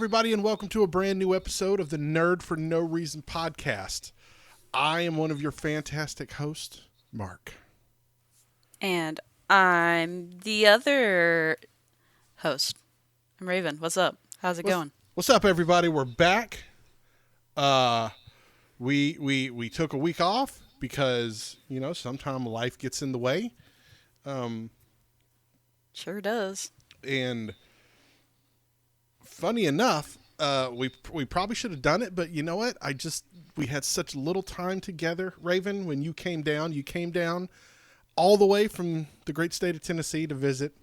everybody, and welcome to a brand new episode of the Nerd for No Reason podcast. I am one of your fantastic hosts, Mark. And I'm the other host. I'm Raven. What's up? How's it going? What's up, everybody? We're back. We took a week off because sometimes life gets in the way. Sure does. And funny enough, we probably should have done it, but you know what? We had such little time together, Raven. When you came down all the way from the great state of Tennessee to visit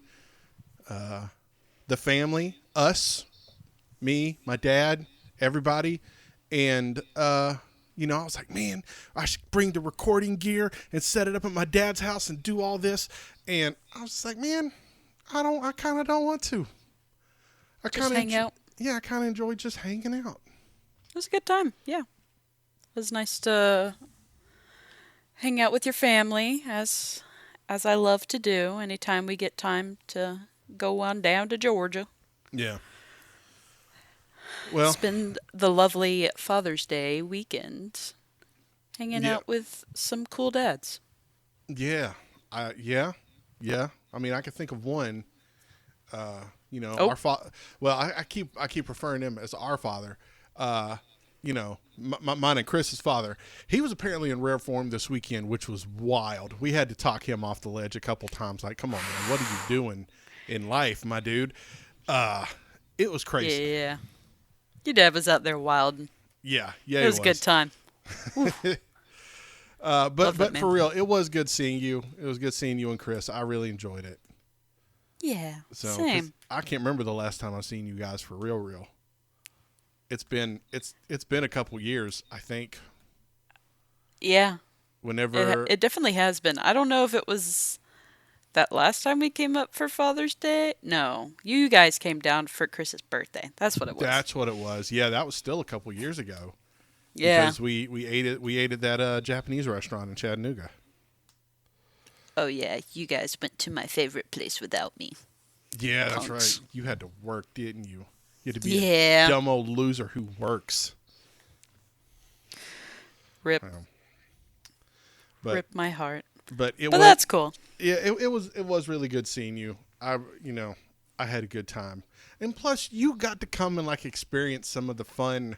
the family, us, me, my dad, everybody, and I was like, man, I should bring the recording gear and set it up at my dad's house and do all this. And I was just like, man, I kind of don't want to. Just hang out. Yeah, I kind of enjoy just hanging out. It was a good time. Yeah. It was nice to hang out with your family, as I love to do anytime we get time to go on down to Georgia. Yeah. Well, spend the lovely Father's Day weekend hanging out with some cool dads. Yeah. Yeah. I mean, I can think of one. Our father. Well, I keep referring to him as our father. Mine and Chris's father. He was apparently in rare form this weekend, which was wild. We had to talk him off the ledge a couple times. Like, come on, man, what are you doing in life, my dude? It was crazy. Yeah. Your dad was out there wild. Yeah, it was a good time. But for real, it was good seeing you. It was good seeing you and Chris. I really enjoyed it. Yeah, so, same. I can't remember the last time I've seen you guys for real. It's been a couple years, I think. Yeah. Whenever it definitely has been. I don't know if it was that last time we came up for Father's Day. No, you guys came down for Chris's birthday. That's what it was. That's what it was. Yeah, that was still a couple years ago. Yeah. Because we ate at that Japanese restaurant in Chattanooga. Oh yeah, you guys went to my favorite place without me. Yeah, that's right. You had to work, didn't you? You had to be a dumb old loser who works. Rip. Rip my heart. But that's cool. Yeah, it was really good seeing you. I had a good time. And plus you got to come and experience some of the fun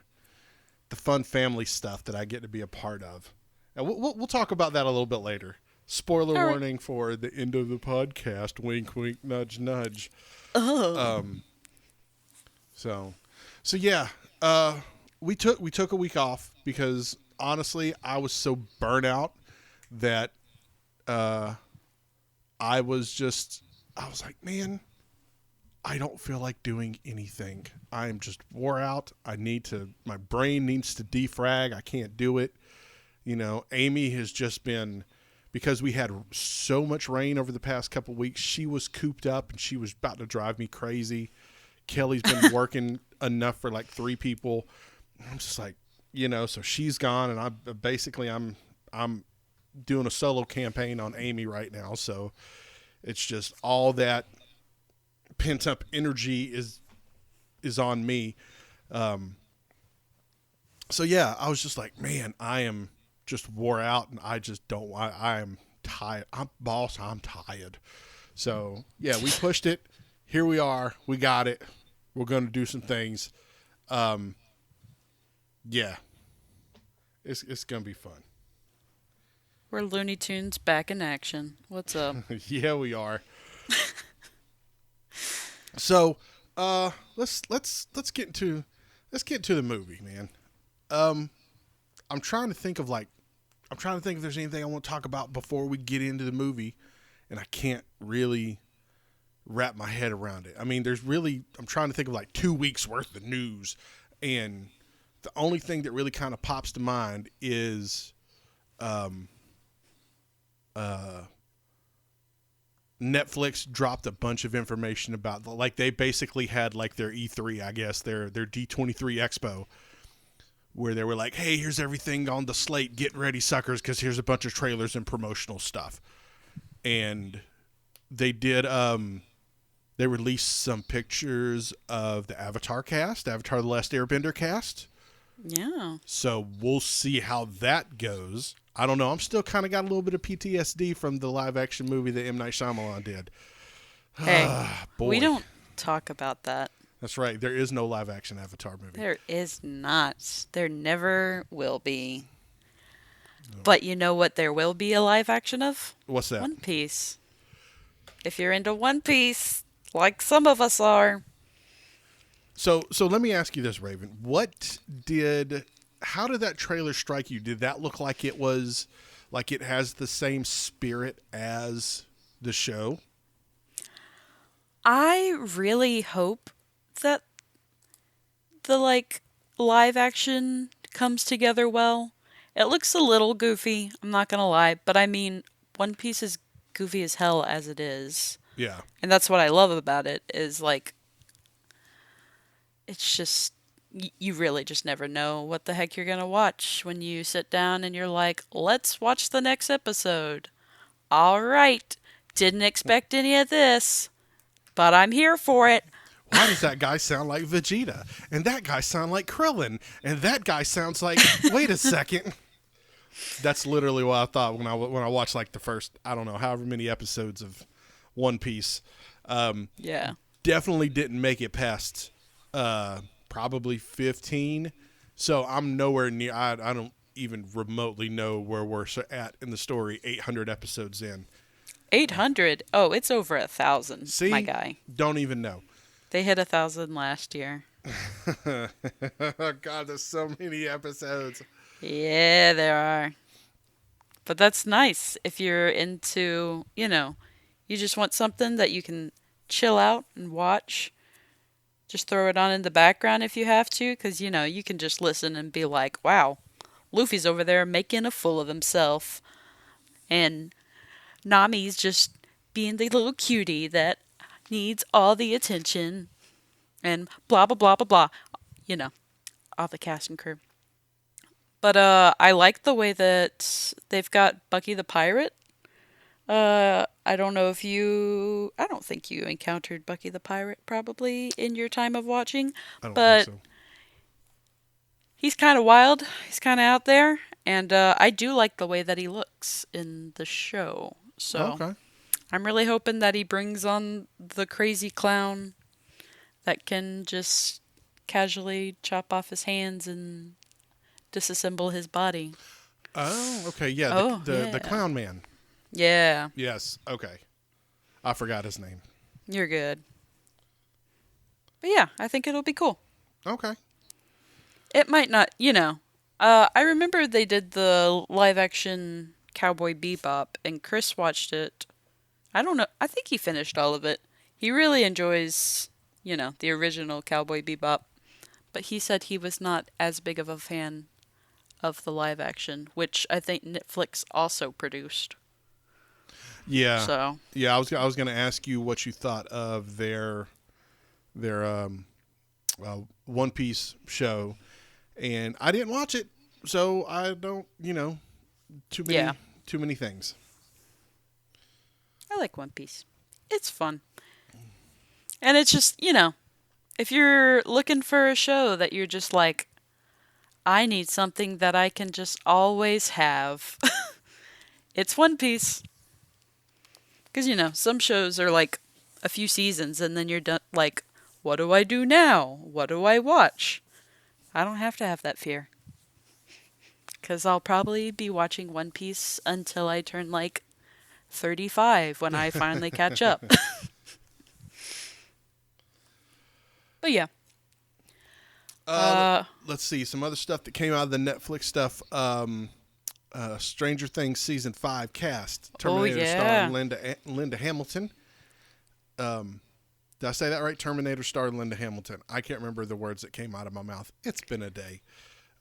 family stuff that I get to be a part of. And we'll talk about that a little bit later. Spoiler warning for the end of the podcast. Wink, wink, nudge, nudge. Oh. So yeah. We took a week off because honestly, I was so burnt out that I was like, man, I don't feel like doing anything. I'm just wore out. My brain needs to defrag. I can't do it. Amy has just been, because we had so much rain over the past couple weeks, she was cooped up and she was about to drive me crazy. Kelly's been working enough for 3 people. I'm just like, so she's gone and I'm doing a solo campaign on Amy right now. So it's just all that pent up energy is on me. So yeah, I was just like, man, I am just wore out and I am tired. I'm tired. So yeah, we pushed it. Here we are. We got it. We're going to do some things. Yeah, it's going to be fun. We're Looney Tunes back in action. What's up? Yeah, we are. So, let's get into the movie, man. I'm trying to think if there's anything I want to talk about before we get into the movie, and I can't really wrap my head around it. I mean, I'm trying to think of 2 weeks worth of news, and the only thing that really kind of pops to mind is Netflix dropped a bunch of information about, they basically had their E3, I guess, their D23 Expo, where they were like, hey, here's everything on the slate. Get ready, suckers, because here's a bunch of trailers and promotional stuff. And they did They released some pictures of the Avatar cast, Avatar: The Last Airbender cast. Yeah. So we'll see how that goes. I don't know. I'm still kind of got a little bit of PTSD from the live action movie that M. Night Shyamalan did. Hey, Boy. we don't talk about that. That's right. There is no live action Avatar movie. There is not. There never will be. No. But you know what there will be a live action of? What's that? One Piece. If you're into One Piece, like some of us are. So let me ask you this, Raven. How did that trailer strike you? Did that look like it was, like it has the same spirit as the show? I really hope that the live action comes together well. It looks a little goofy, I'm not gonna lie, but I mean, One Piece is goofy as hell as it is. Yeah. And that's what I love about it is like it's just you really just never know what the heck you're gonna watch when you sit down and you're like, let's watch the next episode. All right, didn't expect any of this, but I'm here for it. Why does that guy sound like Vegeta? And that guy sound like Krillin? And that guy sounds like, wait a second. That's literally what I thought when I watched like the first, I don't know, however many episodes of One Piece. Yeah. Definitely didn't make it past probably 15. So I'm nowhere near, I don't even remotely know where we're at in the story 800 episodes in. 800? Oh, it's over 1,000, See? my guy. Don't even know. They hit 1,000 last year. God, there's so many episodes. Yeah, there are. But that's nice if you're into, you just want something that you can chill out and watch. Just throw it on in the background if you have to, because, you can just listen and be like, wow, Luffy's over there making a fool of himself. And Nami's just being the little cutie that needs all the attention. And blah, blah, blah, blah, blah. All the cast and crew. But I like the way that they've got Bucky the Pirate. I don't know if I don't think you encountered Bucky the Pirate probably in your time of watching. I don't but think so. He's kind of wild. He's kind of out there. And I do like the way that he looks in the show. So Okay. I'm really hoping that he brings on the crazy clown that can just casually chop off his hands and disassemble his body. Oh, okay. Yeah, the clown man. Yeah. Yes. Okay. I forgot his name. You're good. But yeah, I think it'll be cool. Okay. It might not, I remember they did the live action Cowboy Bebop, and Chris watched it. I don't know. I think he finished all of it. He really enjoys, the original Cowboy Bebop. But he said he was not as big of a fan of the live action, which I think Netflix also produced. Yeah. So. Yeah, I was going to ask you what you thought of their One Piece show, and I didn't watch it, so I don't, too many things. I like One Piece. It's fun. And it's just, if you're looking for a show that you're just like, I need something that I can just always have, it's One Piece. Because, some shows are like a few seasons and then you're done, like, what do I do now? What do I watch? I don't have to have that fear. Because I'll probably be watching One Piece until I turn like 35 when I finally catch up. But yeah. Let's see some other stuff that came out of the Netflix stuff. Stranger Things season 5 cast. Terminator starring Linda Hamilton. Did I say that right? Terminator starring Linda Hamilton. I can't remember the words that came out of my mouth. It's been a day.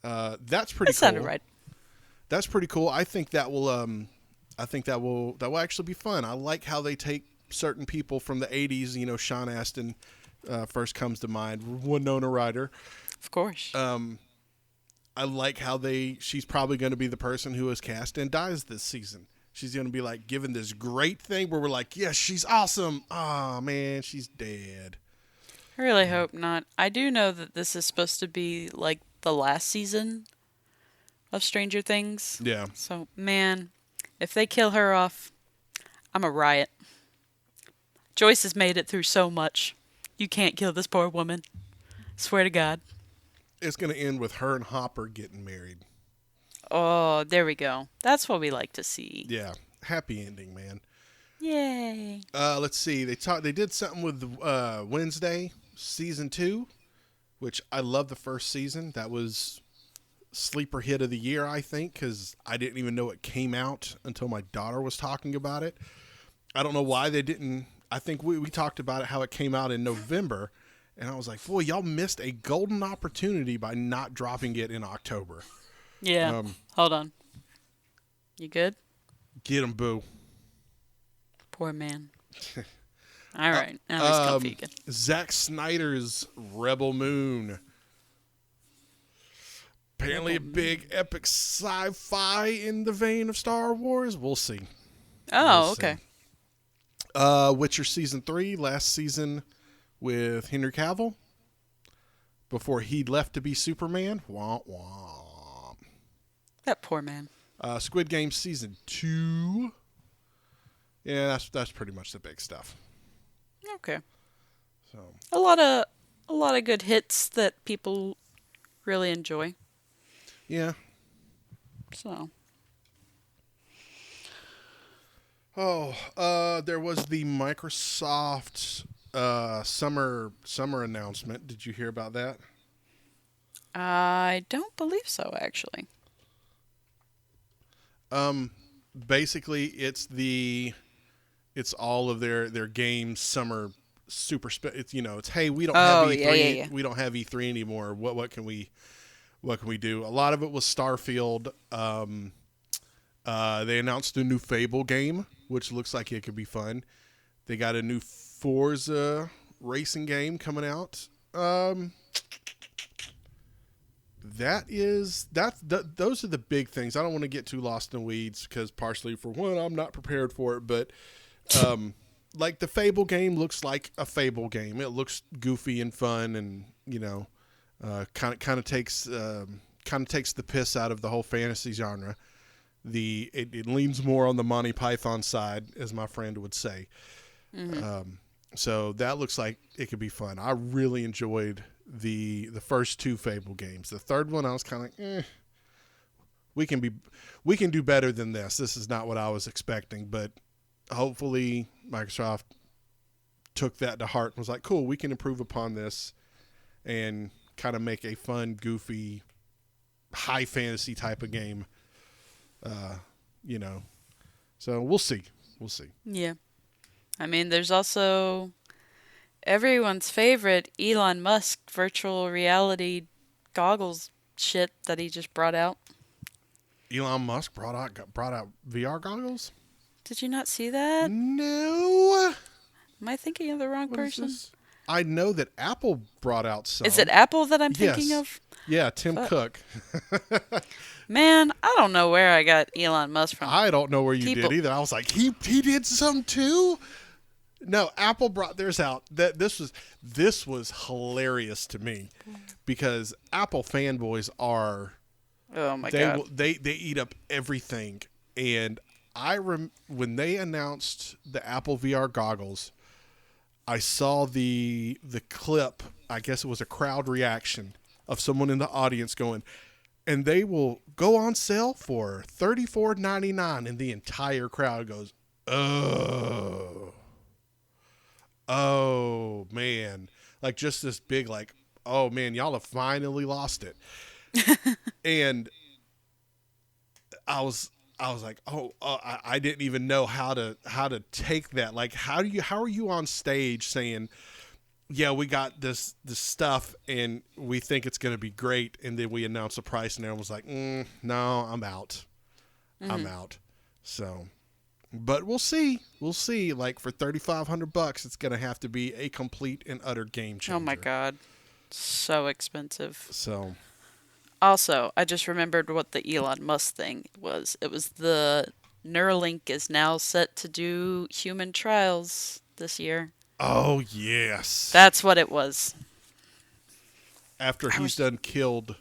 That's pretty cool. That sounded right. That's pretty cool. I think that will actually be fun. I like how they take certain people from the 80s. Sean Astin first comes to mind. Winona Ryder. Of course. I like how she's probably going to be the person who is cast and dies this season. she's going to be like given this great thing where we're like, yes, she's awesome. Oh man, she's dead. I really hope not. I do know that this is supposed to be like the last season of Stranger Things. Yeah. So, man, if they kill her off, I'm a riot. Joyce has made it through so much. You can't kill this poor woman. Swear to God. It's going to end with her and Hopper getting married. Oh, there we go. That's what we like to see. Yeah. Happy ending, man. Yay. Let's see. They did something with Wednesday season 2, which I love the first season. That was sleeper hit of the year, I think, because I didn't even know it came out until my daughter was talking about it. I don't know why they didn't. I think we talked about it, how it came out in November, and I was like, boy, y'all missed a golden opportunity by not dropping it in October. Yeah. Hold on. You good? Get him, boo. Poor man. All right. Now he's comfy again. Zack Snyder's Rebel Moon. Apparently a big epic sci-fi in the vein of Star Wars. We'll see. Oh, okay. Witcher Season 3, last season with Henry Cavill. Before he left to be Superman. Womp womp. That poor man. Squid Game Season 2. Yeah, that's pretty much the big stuff. Okay. So A lot of good hits that people really enjoy. yeah. So. There was the Microsoft summer announcement. Did you hear about that? I don't believe so, actually. Basically, it's all of their games summer it's it's hey, we don't have E3 yeah. we don't have E3 anymore. What can we do? A lot of it was Starfield. They announced a new Fable game, which looks like it could be fun. They got a new Forza racing game coming out. Those are the big things. I don't want to get too lost in the weeds because partially for one, I'm not prepared for it, but like the Fable game looks like a Fable game. It looks goofy and fun, and kind of takes the piss out of the whole fantasy genre. It leans more on the Monty Python side, as my friend would say. Mm-hmm. So that looks like it could be fun. I really enjoyed the first 2 Fable games. The third one, I was kind of like, we can do better than this. This is not what I was expecting, but hopefully Microsoft took that to heart and was like, cool, we can improve upon this and kind of make a fun, goofy, high fantasy type of game. So we'll see. Yeah. I mean, there's also everyone's favorite Elon Musk virtual reality goggles shit that he just brought out. Elon Musk brought out VR goggles? Did you not see that? No. Am I thinking of the wrong person? I know that Apple brought out some. Is it Apple that I'm thinking Yes. of? Yeah, Tim Cook. Man, I don't know where I got Elon Musk from. I don't know where you did either. I was like, he did some too? No, Apple brought theirs out. This was hilarious to me because Apple fanboys are Oh my god. they eat up everything. And when they announced the Apple VR goggles, I saw the clip. I guess it was a crowd reaction of someone in the audience going, and they will go on sale for $34.99, and the entire crowd goes, oh man, like just this big like, oh man, y'all have finally lost it. And I was like, I didn't even know how to take that. Like, how are you on stage saying, yeah, we got this stuff and we think it's going to be great, and then we announce the price and everyone was like, no, I'm out. Mm-hmm. I'm out. So, but we'll see. Like for $3,500, it's going to have to be a complete and utter game changer. Oh my god, so expensive. So, also, I just remembered what the Elon Musk thing was. It was the Neuralink is now set to do human trials this year. Oh yes. That's what it was. After I he's was done killed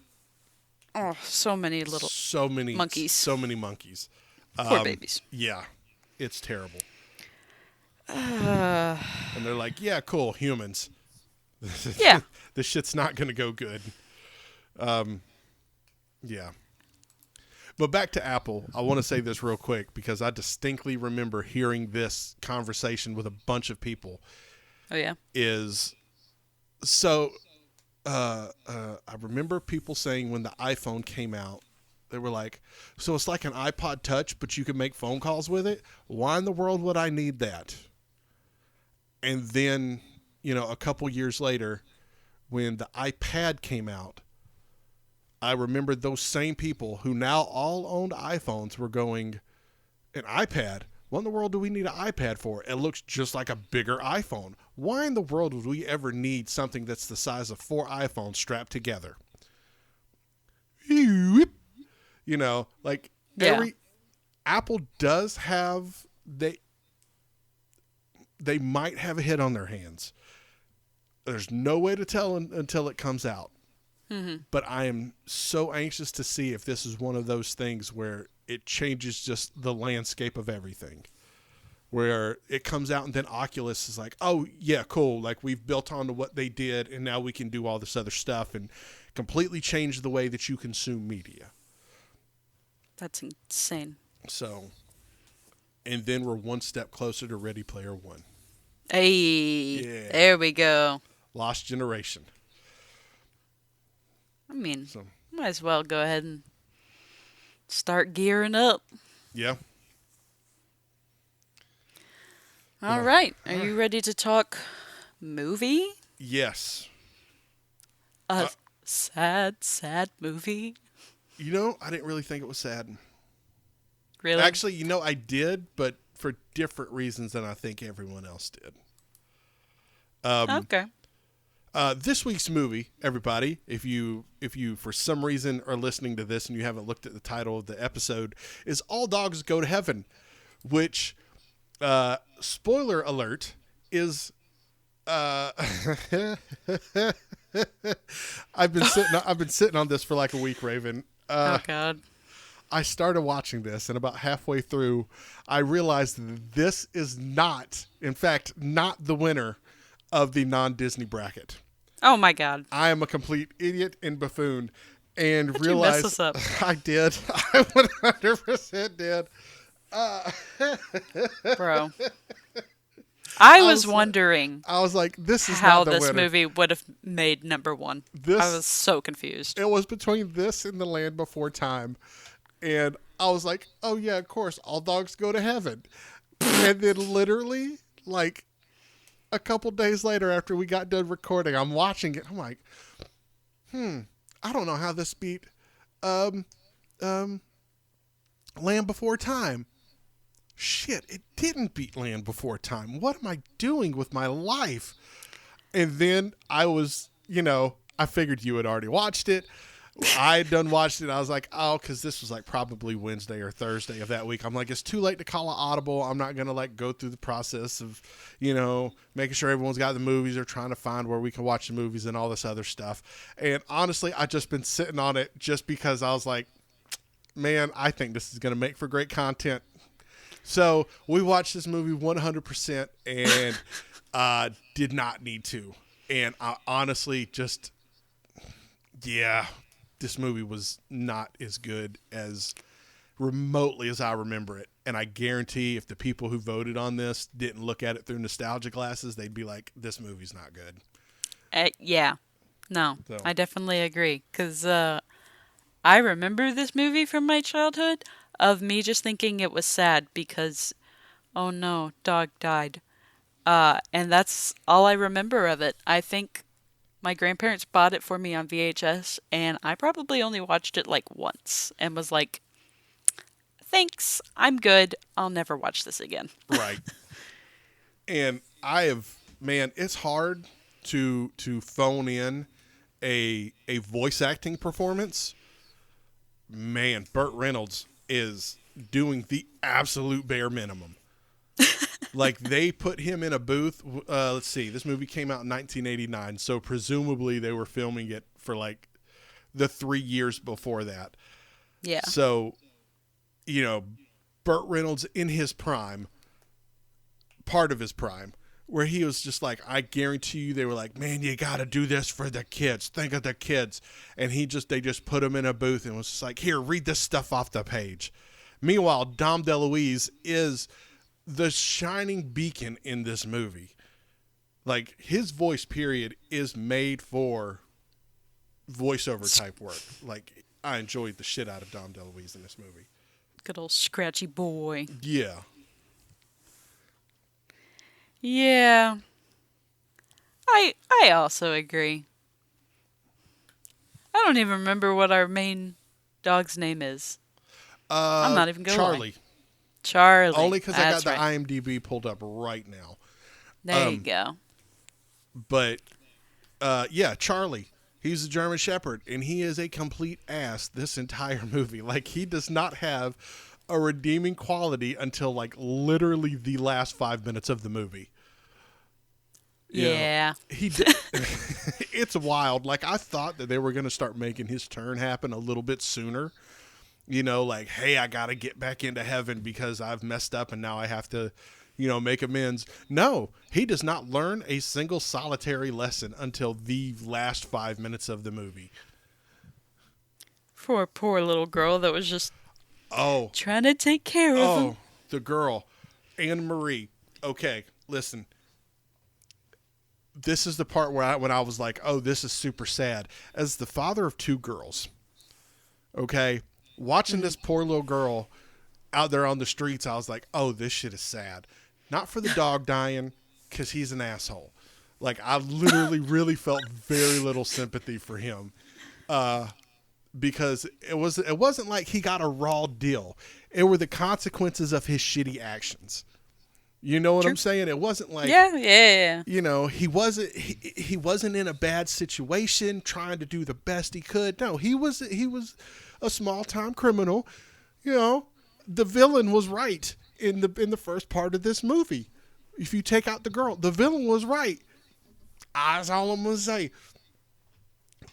so many little monkeys. so many monkeys. Poor babies. Yeah, it's terrible. Uh, And they're like, yeah, cool, humans. yeah. This shit's not going to go good. Yeah. But back to Apple, I want to say this real quick because I distinctly remember hearing this conversation with a bunch of people. Oh yeah. Is so I remember people saying when the iPhone came out, they were like, so it's like an iPod Touch, but you can make phone calls with it? Why in the world would I need that? And then, a couple years later, when the iPad came out, I remember those same people who now all owned iPhones were going, an iPad? What in the world do we need an iPad for? It looks just like a bigger iPhone. Why in the world would we ever need something that's the size of 4 iPhones strapped together? Every Apple does have, they might have a hit on their hands. There's no way to tell until it comes out. Mm-hmm. But I am so anxious to see if this is one of those things where it changes just the landscape of everything. Where it comes out and then Oculus is like, oh, yeah, cool. Like, we've built onto what they did, and now we can do all this other stuff and completely change the way that you consume media. That's insane. So, and then we're one step closer to Ready Player One. Hey, Yeah. there we go. Lost Generation. I mean, might as well go ahead and start gearing up. Yeah. All right. Are you ready to talk movie? Yes. A sad movie. I didn't really think it was sad. Really? Actually, I did, but for different reasons than I think everyone else did. Okay. This week's movie, everybody, if you for some reason are listening to this and you haven't looked at the title of the episode, is All Dogs Go to Heaven, which, spoiler alert, is I've been sitting on this for like a week, Raven. Oh God. I started watching this, and about halfway through, I realized that this is not, in fact, not the winner of the non-Disney bracket. Oh my God. I am a complete idiot and buffoon, and How'd realized you mess us up? I did. I 100% did. Bro. I was wondering I was like, this is how not the this winner. movie would have made number one. I was so confused. It was between this and The Land Before Time. And I was like, oh, yeah, of course, All Dogs Go to Heaven. And then literally, like, a couple days later after we got done recording, I'm watching it. I'm like, I don't know how this beat Land Before Time. Shit, it didn't beat Land Before Time. What am I doing with my life? And then I was, I figured you had already watched it. I had done watched it. I was like, oh, because this was like probably Wednesday or Thursday of that week. I'm like, it's too late to call an audible. I'm not going to like go through the process of, making sure everyone's got the movies or trying to find where we can watch the movies and all this other stuff. And honestly, I just been sitting on it just because I was like, man, I think this is going to make for great content. So we watched this movie 100% and did not need to. And I honestly just, this movie was not as good as remotely as I remember it. And I guarantee if the people who voted on this didn't look at it through nostalgia glasses, they'd be like, this movie's not good. Yeah. No, So. I definitely agree. Because I remember this movie from my childhood of me just thinking it was sad because, oh no, dog died. And that's all I remember of it. I think my grandparents bought it for me on VHS, and I probably only watched it like once and was like, thanks, I'm good. I'll never watch this again. Right. And it's hard to phone in a voice acting performance. Man, Burt Reynolds is doing the absolute bare minimum. Like, they put him in a booth. Let's see, this movie came out in 1989, so presumably they were filming it for like the 3 years before that. Yeah. So, Burt Reynolds in his prime, part of his prime, where he was just like, I guarantee you, they were like, man, you got to do this for the kids. Think of the kids. And they just put him in a booth and was just like, here, read this stuff off the page. Meanwhile, Dom DeLuise is the shining beacon in this movie. Like, his voice, period, is made for voiceover type work. Like, I enjoyed the shit out of Dom DeLuise in this movie. Good old scratchy boy. Yeah. Yeah. I also agree. I don't even remember what our main dog's name is. I'm not even going to Charlie. Charlie. Only because I got the right. IMDb pulled up right now. There you go. But, yeah, Charlie. He's a German Shepherd, and he is a complete ass this entire movie. Like, he does not have a redeeming quality until, like, literally the last 5 minutes of the movie. Yeah. It's wild. Like, I thought that they were going to start making his turn happen a little bit sooner. Like, hey, I got to get back into heaven because I've messed up and now I have to, make amends. No, he does not learn a single solitary lesson until the last 5 minutes of the movie. For a poor little girl that was just Oh, trying to take care of him. the girl, Anne Marie. Okay, listen. This is the part where when I was like, oh, this is super sad. As the father of 2 girls, okay, watching this poor little girl out there on the streets, I was like, oh, this shit is sad. Not for the dog dying, because he's an asshole. Like, I literally really felt very little sympathy for him. Because it wasn't like he got a raw deal. It were the consequences of his shitty actions. You know what I'm saying? It wasn't like, yeah. He wasn't in a bad situation trying to do the best he could. No, he was a small time criminal. The villain was right in the first part of this movie. If you take out the girl, the villain was right. That's all I'm gonna say.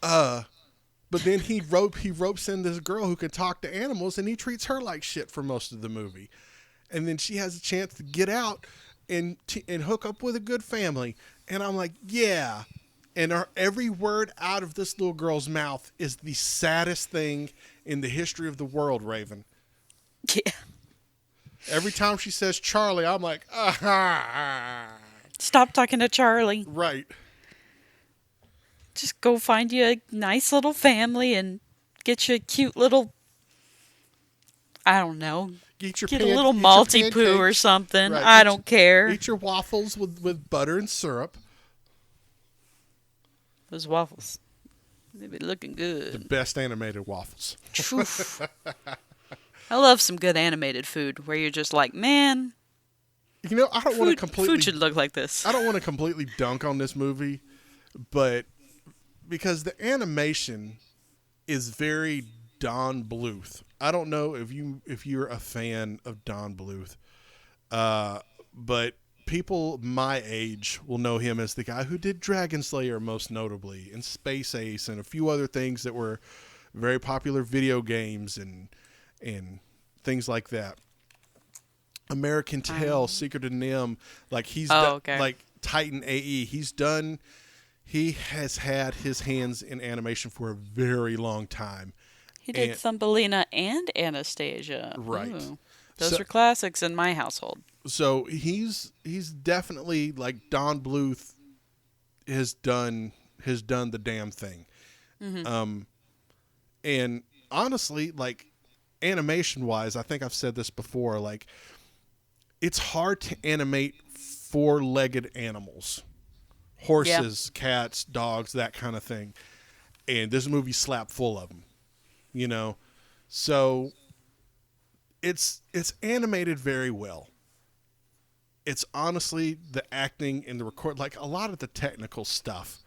But then he ropes in this girl who can talk to animals, and he treats her like shit for most of the movie. And then she has a chance to get out and hook up with a good family. And I'm like, yeah. And every word out of this little girl's mouth is the saddest thing in the history of the world, Raven. Yeah. Every time she says Charlie, I'm like, Stop talking to Charlie. Right. Just go find you a nice little family and get you a cute little, I don't know, get a little malty poo or something. Right. I don't care. Eat your waffles with butter and syrup. Those waffles, they be looking good. The best animated waffles. I love some good animated food where you're just like, man, I don't want to completely... Food should look like this. I don't want to completely dunk on this movie, but because the animation is very Don Bluth. I don't know if you're a fan of Don Bluth, but people my age will know him as the guy who did Dragon Slayer most notably, and Space Ace, and a few other things that were very popular video games and things like that. American Tail, Secret of Nim, like he's like Titan AE. He has had his hands in animation for a very long time. He did Thumbelina and Anastasia. Right. Ooh. Those are classics in my household. So he's definitely, like, Don Bluth has done the damn thing. Mm-hmm. And honestly, like, animation wise, I think I've said this before, like, it's hard to animate 4-legged animals. Horses, cats, dogs, that kind of thing. And this movie's slap full of them. So it's animated very well. It's honestly the acting and the record, like a lot of the technical stuff,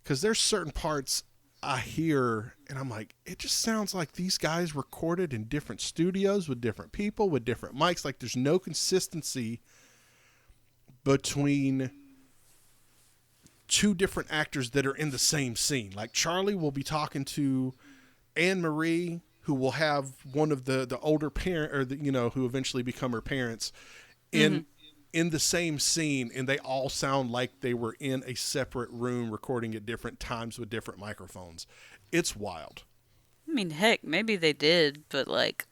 because there's certain parts I hear, and I'm like, it just sounds like these guys recorded in different studios with different people with different mics. Like there's no consistency between two different actors that are in the same scene. Like Charlie will be talking to Anne Marie, who will have one of the older parent, or who eventually become her parents, in in the same scene, and they all sound like they were in a separate room recording at different times with different microphones. It's wild. I mean, heck, maybe they did, but like,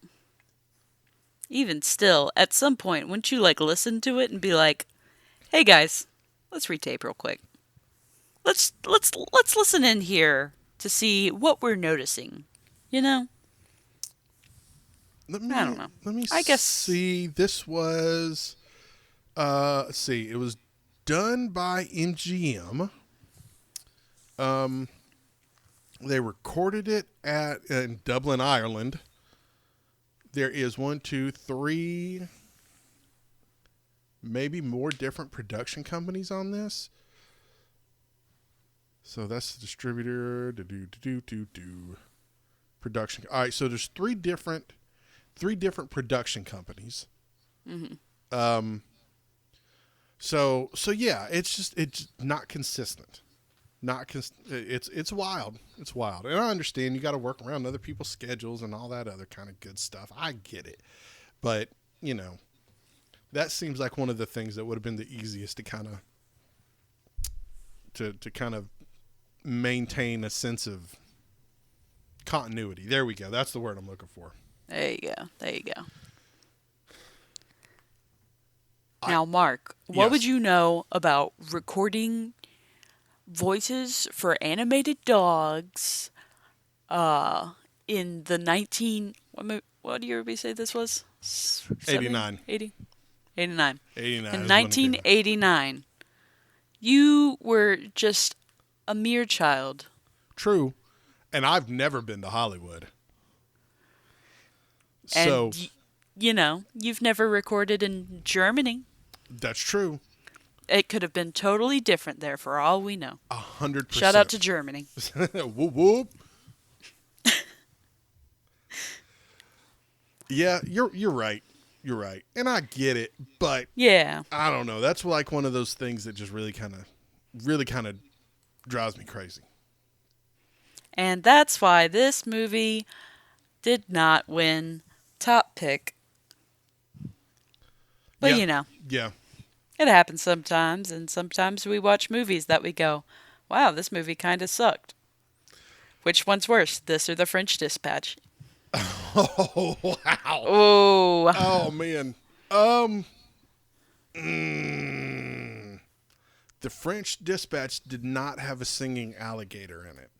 even still, at some point, wouldn't you like listen to it and be like, "Hey guys, let's retape real quick. Let's listen in here to see what we're noticing." You know? I don't know. Let me I guess see. This was let's see. It was done by MGM. They recorded it in Dublin, Ireland. There is 1, 2, 3, maybe more different production companies on this. So that's the distributor. Production. All right. So there's three different production companies. So yeah, it's not consistent. It's wild. It's wild. And I understand you got to work around other people's schedules and all that other kind of good stuff. I get it. But, that seems like one of the things that would have been the easiest to kind of maintain a sense of continuity. There we go. That's the word I'm looking for. there you go. Now, Mark, what Yes. would you know about recording voices for animated dogs in the what year would we say this was? 89. 80? 89. 89. In is when it came out. 1989, you were just a mere child. True. And I've never been to Hollywood. And, So you've never recorded in Germany. that's true. It could have been totally different there for all we know. 100%. Shout out to Germany. Whoop whoop. Yeah, you're right. You're right. And I get it, but Yeah. I don't know. That's like one of those things that just really kind of drives me crazy. And that's why this movie did not win top pick. But Yeah. it happens sometimes, and sometimes we watch movies that we go, wow, this movie kind of sucked. Which one's worse, this or The French Dispatch? Oh, wow. Oh. Oh, man. The French Dispatch did not have a singing alligator in it.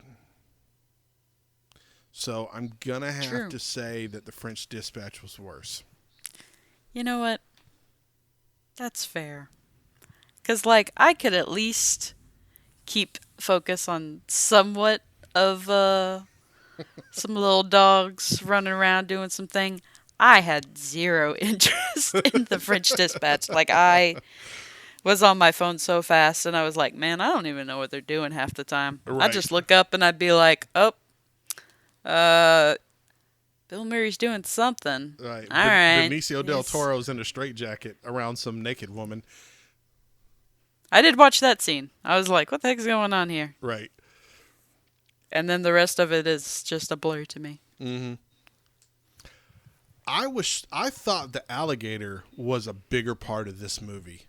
So I'm going to have True. to say that the French Dispatch was worse. You know what? That's fair. Because, I could at least keep focus on somewhat of some little dogs running around doing something. I had zero interest in the French Dispatch. I was on my phone so fast, and I was like, man, I don't even know what they're doing half the time. Right. I'd just look up, and I'd be like, oh, Bill Murray's doing something. Right. All right. Benicio del Toro's in a straitjacket around some naked woman. I did watch that scene. I was like, what the heck's going on here? Right. And then the rest of it is just a blur to me. Mm-hmm. I thought the alligator was a bigger part of this movie.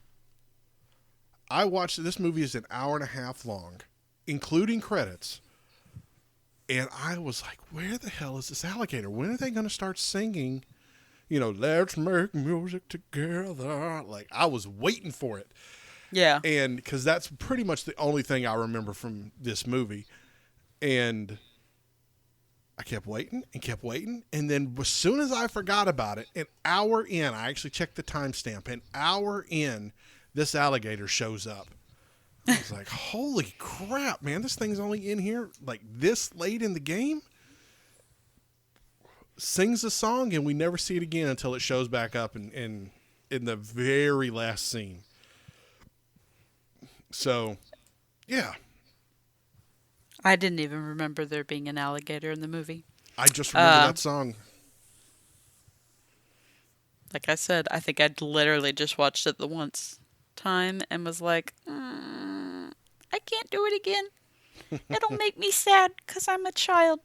I watched this movie is an hour and a half long, including credits. And I was like, where the hell is this alligator? When are they going to start singing, let's make music together? I was waiting for it. Yeah. And because that's pretty much the only thing I remember from this movie. And I kept waiting and kept waiting. And then as soon as I forgot about it, an hour in, I actually checked the timestamp, an hour in, this alligator shows up. I was like, holy crap, man, this thing's only in here this late in the game? Sings a song, and we never see it again until it shows back up in the very last scene. So, yeah. I didn't even remember there being an alligator in the movie. I just remember that song. Like I said, I think I'd literally just watched it the once time and was like, I can't do it again. It'll make me sad because I'm a child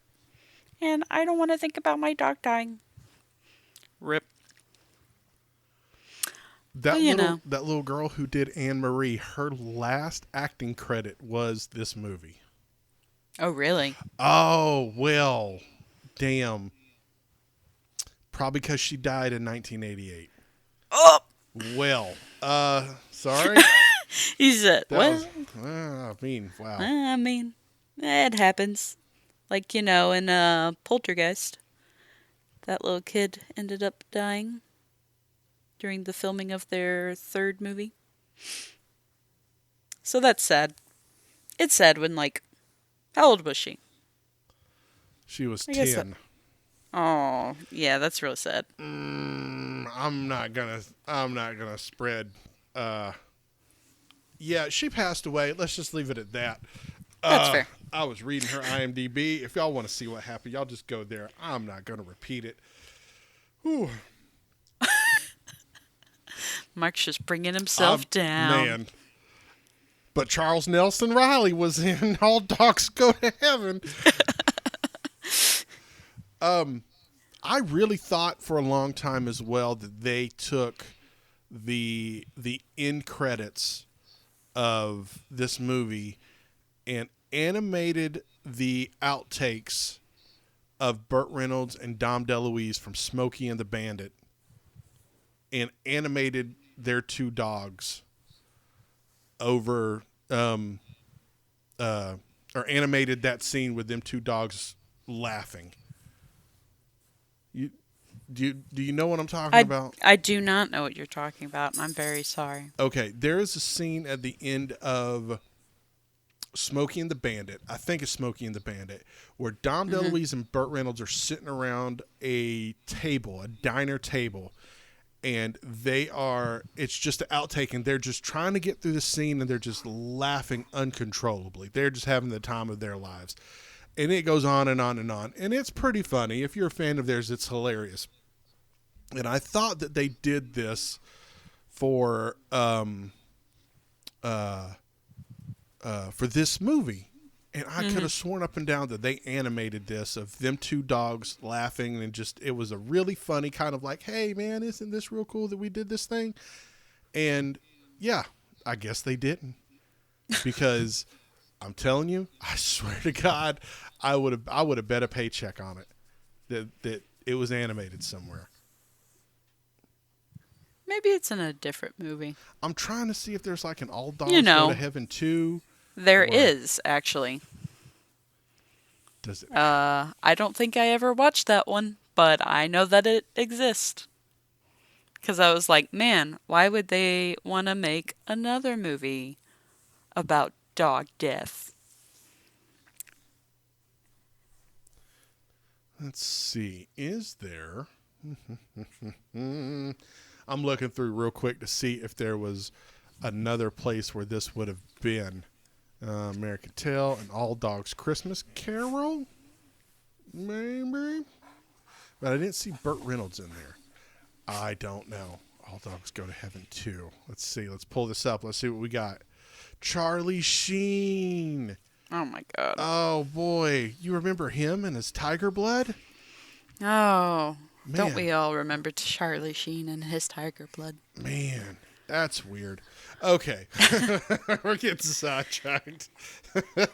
and I don't want to think about my dog dying. Rip. That But you little know. that little girl who did Anne Marie, her last acting credit was this movie. Oh, really? Oh, well, damn. Probably because she died in 1988. Oh! Well, sorry. He said, That well, was, I mean, wow. I mean, it happens. Like, in Poltergeist, that little kid ended up dying during the filming of their third movie. So that's sad. It's sad when, like, how old was she? She was I guess 10. Oh, yeah, that's real sad. I'm not gonna spread. Yeah, she passed away. Let's just leave it at that. That's fair. I was reading her IMDb. If y'all want to see what happened, y'all just go there. I'm not gonna repeat it. Whew. Mark's just bringing himself down. Man. But Charles Nelson Riley was in All Dogs Go to Heaven. I really thought for a long time as well that they took the end credits of this movie and animated the outtakes of Burt Reynolds and Dom DeLuise from Smokey and the Bandit and animated their two dogs over or animated that scene with them two dogs laughing. Do you know what I'm talking about? I do not know what you're talking about, and I'm very sorry. Okay, there is a scene at the end of Smokey and the Bandit. I think it's Smokey and the Bandit, where Dom DeLuise and Burt Reynolds are sitting around a table, a diner table, and it's just an outtake, and they're just trying to get through the scene, and they're just laughing uncontrollably. They're just having the time of their lives. And it goes on and on and on. And it's pretty funny. If you're a fan of theirs, it's hilarious. And I thought that they did this for this movie. And I could have sworn up and down that they animated this of them two dogs laughing, and it was a really funny kind of like, hey man, isn't this real cool that we did this thing? And yeah, I guess they didn't, because I'm telling you, I swear to God, I would have bet a paycheck on it that it was animated somewhere. Maybe it's in a different movie. I'm trying to see if there's like an All Dogs Go You to Heaven 2. There is, actually. Does it? I don't think I ever watched that one, but I know that it exists. Because I was like, man, why would they want to make another movie about dog death? Let's see. Is there? I'm looking through real quick to see if there was another place where this would have been. American Tail and All Dogs Christmas Carol, maybe. But I didn't see Burt Reynolds in there. I don't know. All Dogs Go to Heaven 2. Let's see. Let's pull this up. Let's see what we got. Charlie Sheen. Oh my god. Oh boy. You remember him and his tiger blood? Oh. Man. Don't we all remember Charlie Sheen and his tiger blood? Man, that's weird. Okay. We're getting sidetracked.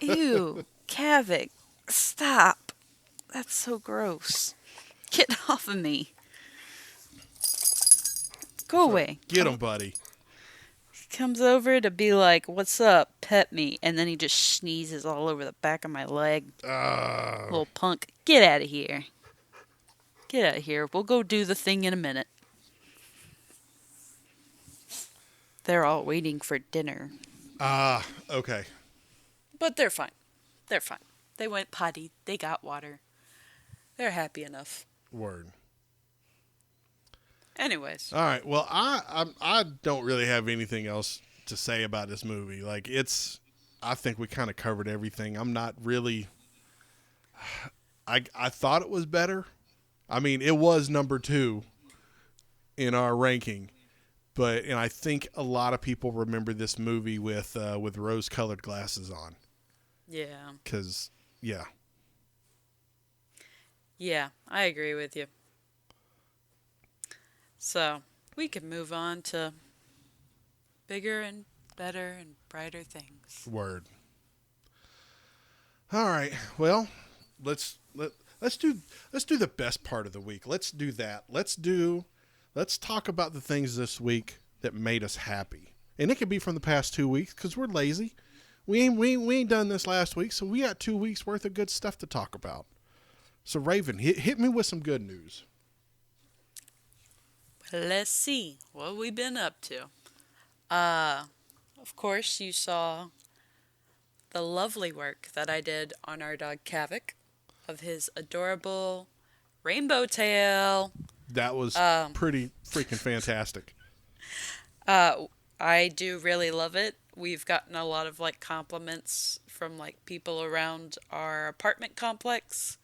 Ew. Kavik. Stop. That's so gross. Get off of me. Go away. Get him, buddy. He comes over to be like, what's up? Pet me. And then he just sneezes all over the back of my leg. Little punk. Get out of here. Get out of here. We'll go do the thing in a minute. They're all waiting for dinner. Okay. But they're fine. They're fine. They went potty. They got water. They're happy enough. Word. Anyways. All right. Well, I don't really have anything else to say about this movie. Like, I think we kind of covered everything. I'm not really. I thought it was better. I mean, it was number two in our ranking, and I think a lot of people remember this movie with rose-colored glasses on. Yeah. Cause yeah, Yeah, I agree with you. So, we can move on to bigger and better and brighter things. word. All right. Well, let's let let's do the best part of the week. Let's do that. Let's talk about the things this week that made us happy. And it could be from the past 2 weeks because we're lazy. We ain't done this last week, so we got 2 weeks worth of good stuff to talk about. So Raven, hit me with some good news. Let's see what we've been up to. Uh, of course, you saw the lovely work that I did on our dog Kavik of his adorable rainbow tail. That was pretty freaking fantastic. Uh, I do really love it. We've gotten a lot of like compliments from like people around our apartment complex.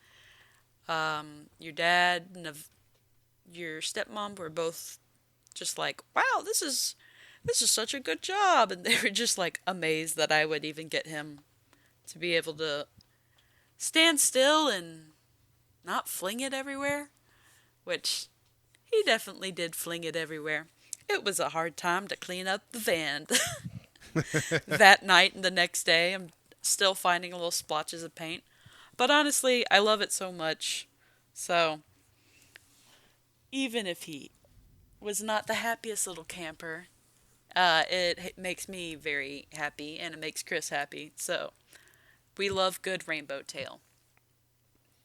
Your dad and your stepmom were both just like, "Wow, this is such a good job," and they were just like amazed that I would even get him to be able to stand still and not fling it everywhere, which he definitely did fling it everywhere. It was a hard time to clean up the van that night and the next day. I'm still finding little splotches of paint. But honestly, I love it so much. So, even if he was not the happiest little camper, it makes me very happy and it makes Chris happy. So, we love good rainbow tail.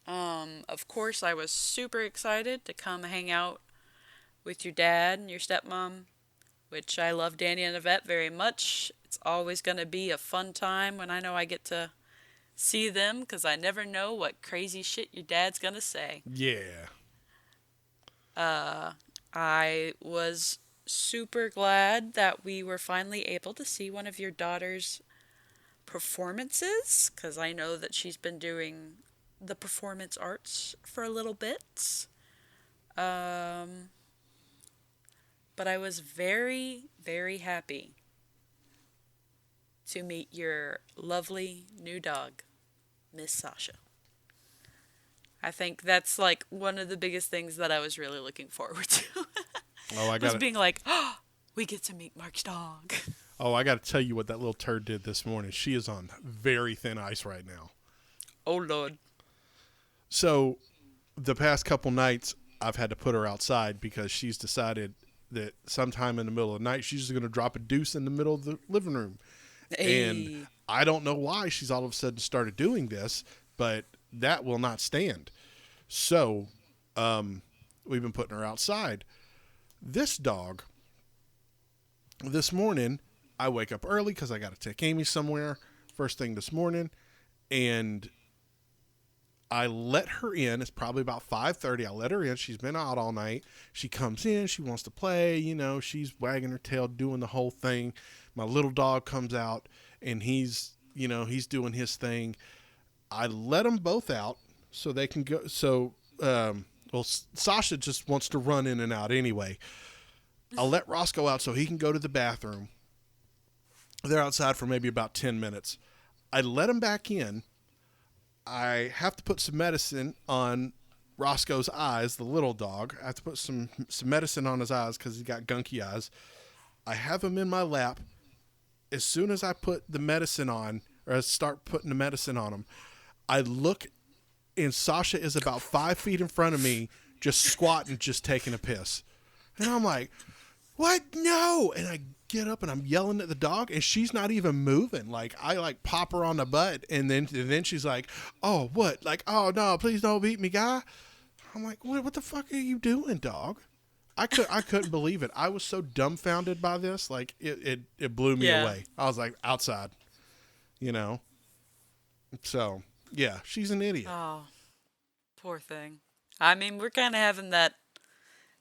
Of course, I was super excited to come hang out with your dad and your stepmom, which I love Danny and Yvette very much. It's always going to be a fun time when I know I get to see them because I never know what crazy shit your dad's going to say. Yeah. I was super glad that we were finally able to see one of your daughter's performances because I know that she's been doing the performance arts for a little bit. Um, but I was very, very happy to meet your lovely new dog, Miss Sasha. I think that's like one of the biggest things that I was really looking forward to. Oh, I was got it. being like, oh, we get to meet Mark's dog. Oh, I got to tell you what that little turd did this morning. She is on very thin ice right now. Oh, Lord. So, the past couple nights, I've had to put her outside because she's decided that sometime in the middle of the night, she's just going to drop a deuce in the middle of the living room. Hey. And I don't know why she's all of a sudden started doing this, but that will not stand. So, we've been putting her outside. This dog, this morning, I wake up early because I got to take Amy somewhere first thing this morning, and I let her in. It's probably about 5:30. I let her in. She's been out all night. She comes in. She wants to play. You know, she's wagging her tail, doing the whole thing. My little dog comes out, and he's doing his thing. I let them both out so they can go. So, Sasha just wants to run in and out anyway. I'll let Roscoe out so he can go to the bathroom. They're outside for maybe about 10 minutes. I let him back in. I have to put some medicine on Roscoe's eyes, the little dog. I have to put some medicine on his eyes because he's got gunky eyes. I have him in my lap. As soon as I put the medicine on, or I start putting the medicine on him, I look, and Sasha is about 5 feet in front of me, just squatting, just taking a piss. And I'm like, what? No! And I get up and I'm yelling at the dog, and she's not even moving. Like, I pop her on the butt, and then she's like, oh, what? Like, oh no, please don't beat me, guy. I'm like, what the fuck are you doing, dog? I couldn't believe it. I was so dumbfounded by this. Like, it blew me away. I was like, outside, you know. So yeah, she's an idiot. Oh, poor thing. I mean, we're kind of having that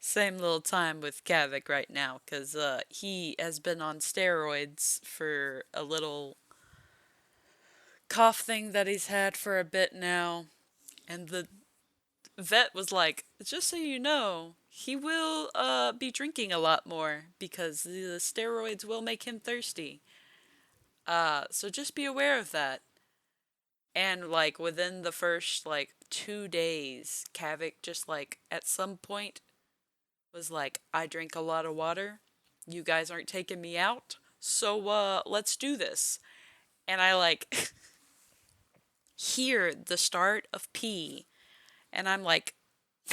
same little time with Kavik right now because he has been on steroids for a little cough thing that he's had for a bit now. And the vet was like, just so you know, he will be drinking a lot more because the steroids will make him thirsty. So just be aware of that. And like within the first like 2 days, Kavik just like at some point was like, I drink a lot of water. You guys aren't taking me out. So let's do this. And I like hear the start of pee, and I'm like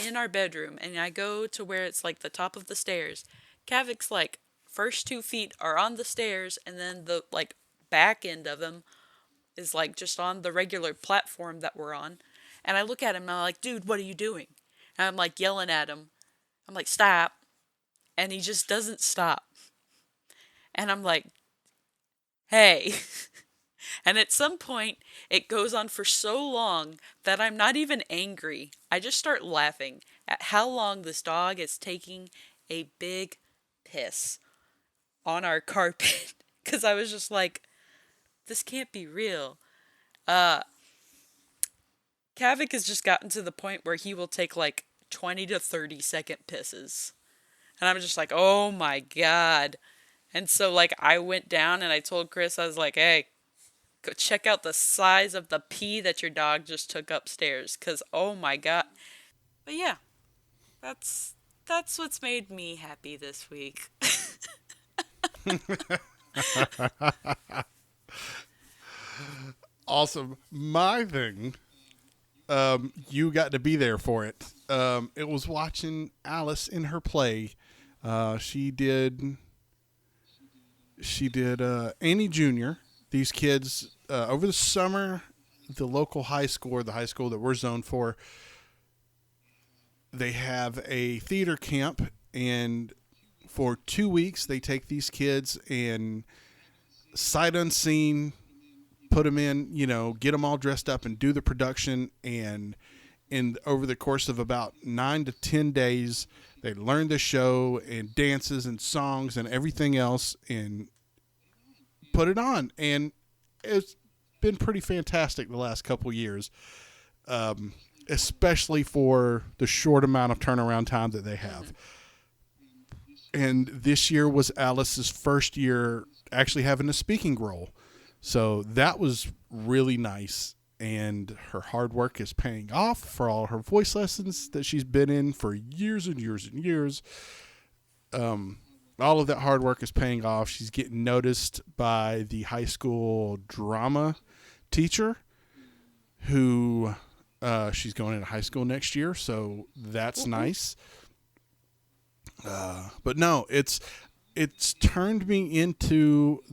in our bedroom, and I go to where it's like the top of the stairs. Kavik's like first 2 feet are on the stairs, and then the like back end of him is like just on the regular platform that we're on. And I look at him and I'm like, dude, what are you doing? And I'm like yelling at him. I'm like, stop. And he just doesn't stop. And I'm like, hey. And at some point, it goes on for so long that I'm not even angry. I just start laughing at how long this dog is taking a big piss on our carpet. Because I was just like, this can't be real. Kavik has just gotten to the point where he will take like 20 to 30-second pisses. And I'm just like, oh my God. And so, like, I went down and I told Chris, I was like, hey, go check out the size of the pee that your dog just took upstairs. Because, oh my God. But yeah, that's what's made me happy this week. Awesome. My thing, you got to be there for it. It was watching Alice in her play. She did Annie Jr. These kids, over the summer, the local high school, or the high school that we're zoned for, they have a theater camp, and for 2 weeks they take these kids and sight unseen put them in, get them all dressed up and do the production. And over the course of about 9 to 10 days, they learn the show and dances and songs and everything else and put it on. And it's been pretty fantastic the last couple years, especially for the short amount of turnaround time that they have. And this year was Alice's first year actually having a speaking role. So that was really nice, and her hard work is paying off for all her voice lessons that she's been in for years and years and years. All of that hard work is paying off. She's getting noticed by the high school drama teacher who she's going into high school next year, so that's nice. But no, it's turned me into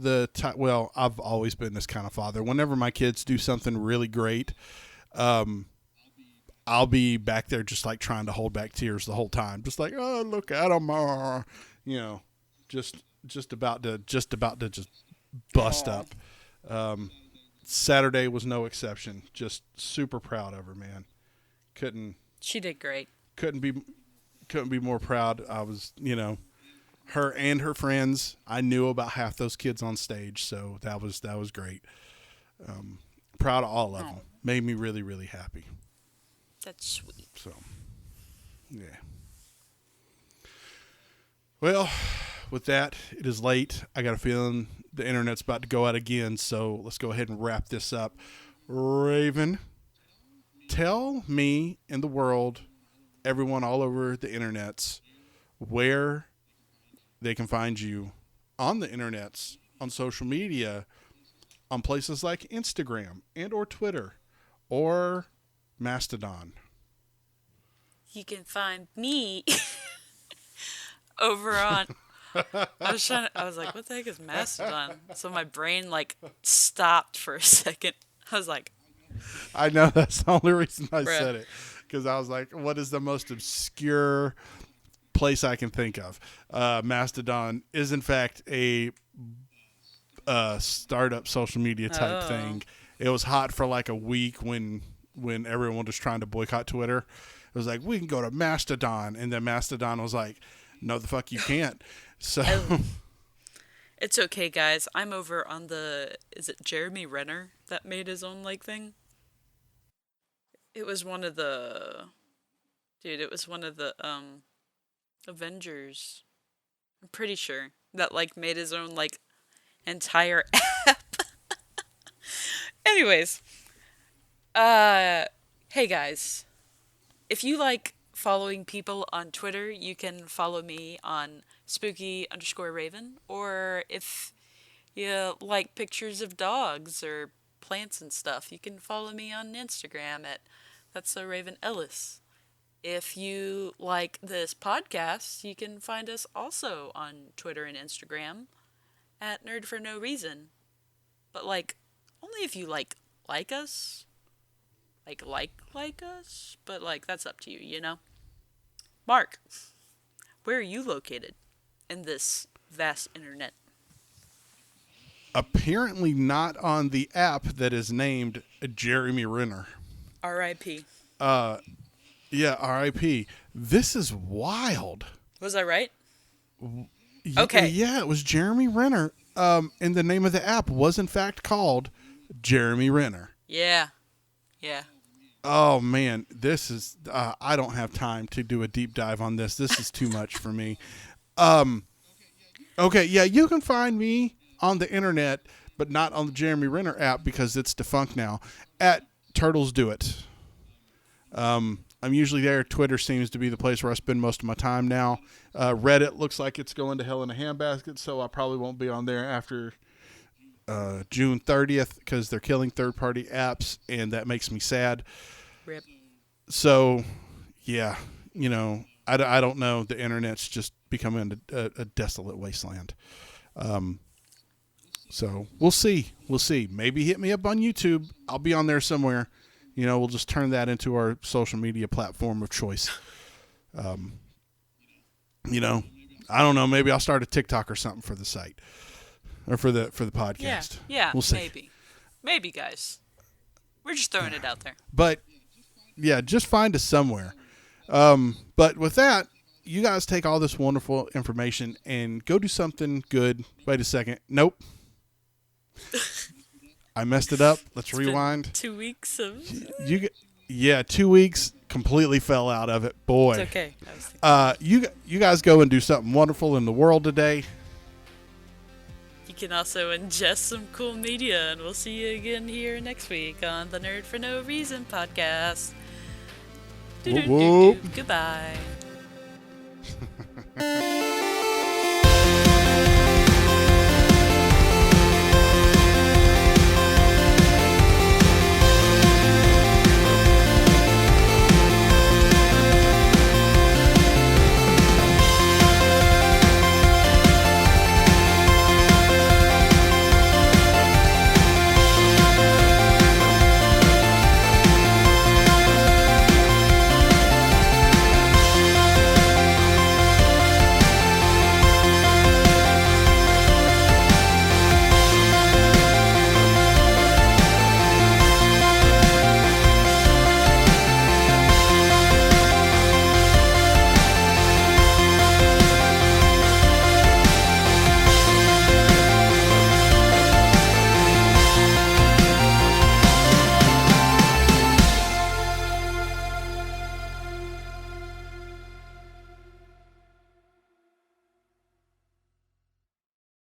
well, I've always been this kind of father. Whenever my kids do something really great, I'll be back there just like trying to hold back tears the whole time. Just like, oh, look at them, just about to just bust up. Saturday was no exception. Just super proud of her, man. She did great. Couldn't be more proud. I was, her and her friends. I knew about half those kids on stage, so that was great. Proud of all of them. Made me really, really happy. That's sweet. So, yeah. Well, with that, it is late. I got a feeling the internet's about to go out again, so let's go ahead and wrap this up. Raven, tell me and the world, everyone all over the internets, where they can find you on the internets, on social media, on places like Instagram and or Twitter or Mastodon. You can find me over on. I was like, what the heck is Mastodon? So my brain like stopped for a second. I was like, I know, that's the only reason I said it, because I was like, what is the most obscure place I can think of? Mastodon is in fact a startup social media type thing. It was hot for like a week when everyone was trying to boycott Twitter. It was like, we can go to Mastodon, and then Mastodon was like, no, the fuck you can't. So It's okay, guys. I'm over on the. Is it Jeremy Renner that made his own like thing? It was one of the. Dude, it was one of the Avengers. I'm pretty sure that like made his own like entire app. Anyways, hey guys, if you like following people on Twitter, you can follow me on spooky_raven, or if you like pictures of dogs or plants and stuff, you can follow me on Instagram at that's so Raven Ellis. If you like this podcast, you can find us also on Twitter and Instagram at Nerd for No Reason. But like, only if you like us, like us. But like, that's up to you, you know. Mark, where are you located in this vast internet? Apparently not on the app that is named Jeremy Renner. R.I.P. Yeah, R.I.P. This is wild. Was I right? Okay. Yeah, it was Jeremy Renner. And the name of the app was in fact called Jeremy Renner. Yeah. Oh man, this is. I don't have time to do a deep dive on this. This is too much for me. Okay, yeah, you can find me on the internet, but not on the Jeremy Renner app because it's defunct now. At Turtles Do It. I'm usually there. Twitter seems to be the place where I spend most of my time now. Reddit looks like it's going to hell in a handbasket, so I probably won't be on there after June 30th because they're killing third-party apps, and that makes me sad. Rip. So, yeah, you know, I don't know. The internet's just becoming a desolate wasteland. So we'll see. Maybe hit me up on YouTube. I'll be on there somewhere. You know, we'll just turn that into our social media platform of choice. You know, I don't know. Maybe I'll start a TikTok or something for the site or for the podcast. Yeah. We'll see. Maybe, guys. We're just throwing it out there. But yeah, just find us somewhere. But with that, you guys take all this wonderful information and go do something good. Wait a second. Nope. I messed it up. Let's rewind. 2 weeks of 2 weeks completely fell out of it. Boy. It's okay. You guys go and do something wonderful in the world today. You can also ingest some cool media, and we'll see you again here next week on the Nerd for No Reason podcast. Whoop, whoop. Goodbye.